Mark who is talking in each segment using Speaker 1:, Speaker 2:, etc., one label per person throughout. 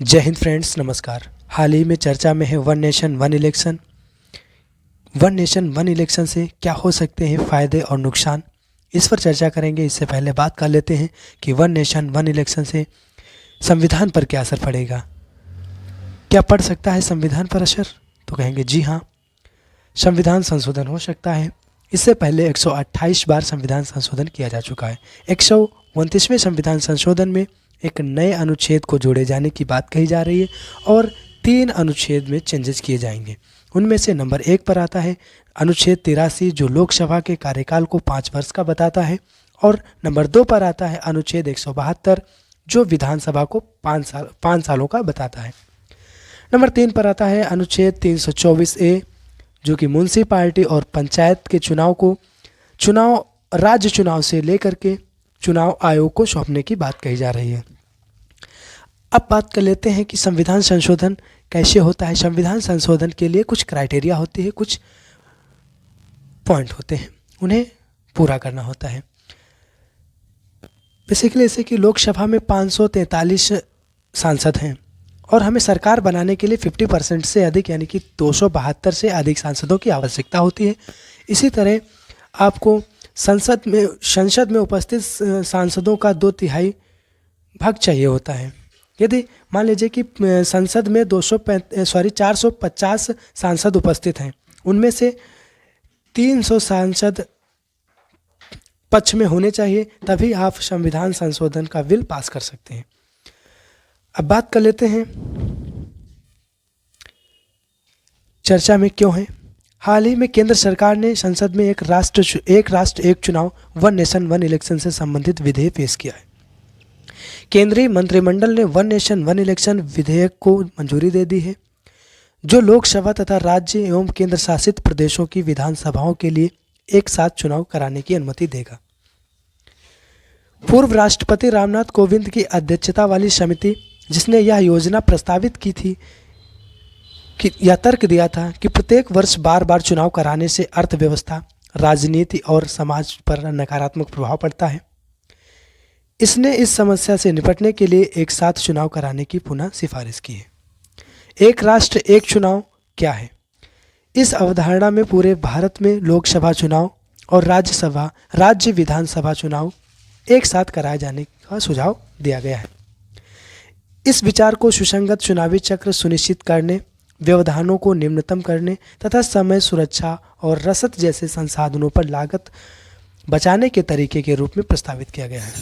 Speaker 1: जय हिंद फ्रेंड्स, नमस्कार। हाल ही में चर्चा में है one nation one election. One nation one election से क्या हो सकते हैं फ़ायदे और नुकसान, इस पर चर्चा करेंगे। इससे पहले बात कर लेते हैं कि वन नेशन वन इलेक्शन से संविधान पर क्या असर पड़ेगा। क्या पड़ सकता है संविधान पर असर? तो कहेंगे जी हाँ, संविधान संशोधन हो सकता है। इससे पहले 128 बार संविधान संशोधन किया जा चुका है। 129वें संविधान संशोधन में एक नए अनुच्छेद को जोड़े जाने की बात कही जा रही है और 3 अनुच्छेद में चेंजेस किए जाएंगे। उनमें से नंबर 1 पर आता है अनुच्छेद 83 जो लोकसभा के कार्यकाल को 5 वर्ष का बताता है, और नंबर 2 पर आता है अनुच्छेद 172 जो विधानसभा को 5 सालों का बताता है। नंबर 3 पर आता है अनुच्छेद 324A जो कि म्यूनसिपालिटी और पंचायत के राज्य चुनाव से लेकर के चुनाव आयोग को सौंपने की बात कही जा रही है। अब बात कर लेते हैं कि संविधान संशोधन कैसे होता है। संविधान संशोधन के लिए कुछ क्राइटेरिया होती है, कुछ पॉइंट होते हैं, उन्हें पूरा करना होता है। बेसिकली ऐसे कि लोकसभा में 543 सांसद हैं और हमें सरकार बनाने के लिए 50% से अधिक यानी कि 272 से अधिक सांसदों की आवश्यकता होती है। इसी तरह आपको संसद में उपस्थित सांसदों का 2/3 भाग चाहिए होता है। यदि मान लीजिए कि संसद में 450 सांसद उपस्थित हैं, उनमें से 300 सांसद पक्ष में होने चाहिए, तभी आप संविधान संशोधन का बिल पास कर सकते हैं। अब बात कर लेते हैं चर्चा में क्यों है। हाल ही में केंद्र सरकार ने संसद में एक राष्ट्र एक चुनाव वन नेशन वन इलेक्शन से संबंधित विधेयक पेश किया है। केंद्रीय मंत्रिमंडल ने वन नेशन वन इलेक्शन विधेयक को मंजूरी दे दी है, जो लोकसभा तथा राज्य एवं केंद्र शासित प्रदेशों की विधानसभाओं के लिए एक साथ चुनाव कराने की अनुमति देगा। पूर्व राष्ट्रपति रामनाथ कोविंद की अध्यक्षता वाली समिति जिसने यह योजना प्रस्तावित की थी कि यह तर्क दिया था कि प्रत्येक वर्ष बार बार चुनाव कराने से अर्थव्यवस्था, राजनीति और समाज पर नकारात्मक प्रभाव पड़ता है। इसने इस समस्या से निपटने के लिए एक साथ चुनाव कराने की पुनः सिफारिश की है। एक राष्ट्र एक चुनाव क्या है? इस अवधारणा में पूरे भारत में लोकसभा चुनाव और राज्य विधानसभा चुनाव एक साथ कराए जाने का सुझाव दिया गया है। इस विचार को सुसंगत चुनावी चक्र सुनिश्चित करने, व्यवधानों को न्यूनतम करने तथा समय, सुरक्षा और रसद जैसे संसाधनों पर लागत बचाने के तरीके के रूप में प्रस्तावित किया गया है।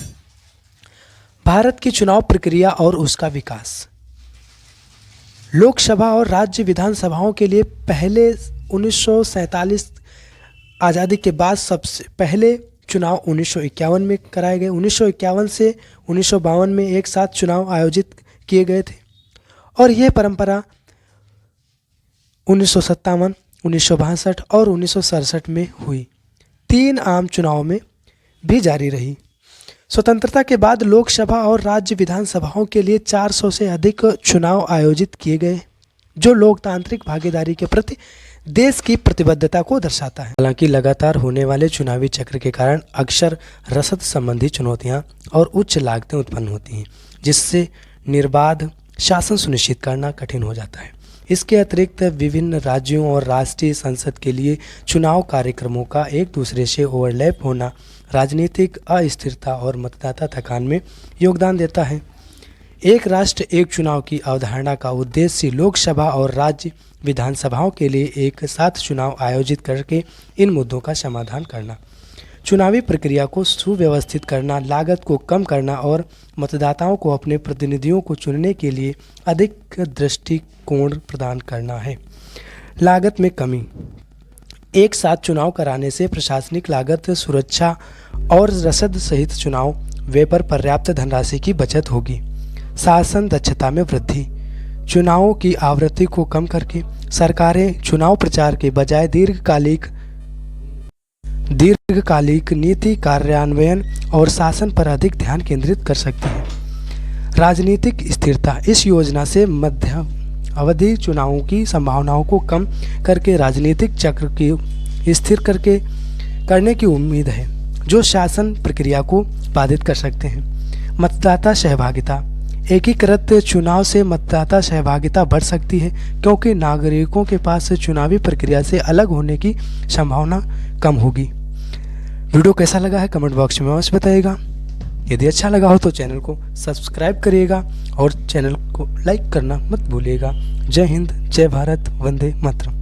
Speaker 1: भारत की चुनाव प्रक्रिया और उसका विकास। लोकसभा और राज्य विधानसभाओं के लिए पहले 1947 आज़ादी के बाद सबसे पहले चुनाव 1951 में कराए गए। 1951 से 1952 में एक साथ चुनाव आयोजित किए गए थे और यह परंपरा 1957, 1962 और 1967 में हुई 3 आम चुनावों में भी जारी रही। स्वतंत्रता के बाद लोकसभा और राज्य विधानसभाओं के लिए 400 से अधिक चुनाव आयोजित किए गए, जो लोकतांत्रिक भागीदारी के प्रति देश की प्रतिबद्धता को दर्शाता है। हालांकि लगातार होने वाले चुनावी चक्र के कारण अक्सर रसद संबंधी चुनौतियां और उच्च लागतें उत्पन्न होती हैं, जिससे निर्बाध शासन सुनिश्चित करना कठिन हो जाता है। इसके अतिरिक्त विभिन्न राज्यों और राष्ट्रीय संसद के लिए चुनाव कार्यक्रमों का एक दूसरे से ओवरलैप होना राजनीतिक अस्थिरता और मतदाता थकान में योगदान देता है। एक राष्ट्र एक चुनाव की अवधारणा का उद्देश्य लोकसभा और राज्य विधानसभाओं के लिए एक साथ चुनाव आयोजित करके इन मुद्दों का समाधान करना, चुनावी प्रक्रिया को सुव्यवस्थित करना, लागत को कम करना और मतदाताओं को अपने प्रतिनिधियों को चुनने के लिए अधिक दृष्टिकोण प्रदान करना है। लागत में कमी। एक साथ चुनाव कराने से प्रशासनिक लागत, सुरक्षा और रसद सहित चुनाव व्यय पर पर्याप्त धनराशि की बचत होगी। शासन दक्षता में वृद्धि। चुनावों की आवृत्ति को कम करके सरकारें चुनाव प्रचार के बजाय दीर्घकालिक नीति कार्यान्वयन और शासन पर अधिक ध्यान केंद्रित कर सकती है। राजनीतिक स्थिरता। इस योजना से मध्य अवधि चुनावों की संभावनाओं को कम करके राजनीतिक चक्र की स्थिर करने की उम्मीद है, जो शासन प्रक्रिया को बाधित कर सकते हैं। मतदाता सहभागिता। एकीकृत चुनाव से मतदाता सहभागिता बढ़ सकती है, क्योंकि नागरिकों के पास चुनावी प्रक्रिया से अलग होने की संभावना कम होगी। वीडियो कैसा लगा है कमेंट बॉक्स में अवश्य बताइएगा। यदि अच्छा लगा हो तो चैनल को सब्सक्राइब करिएगा और चैनल को लाइक करना मत भूलिएगा। जय हिंद, जय भारत, वंदे मातरम।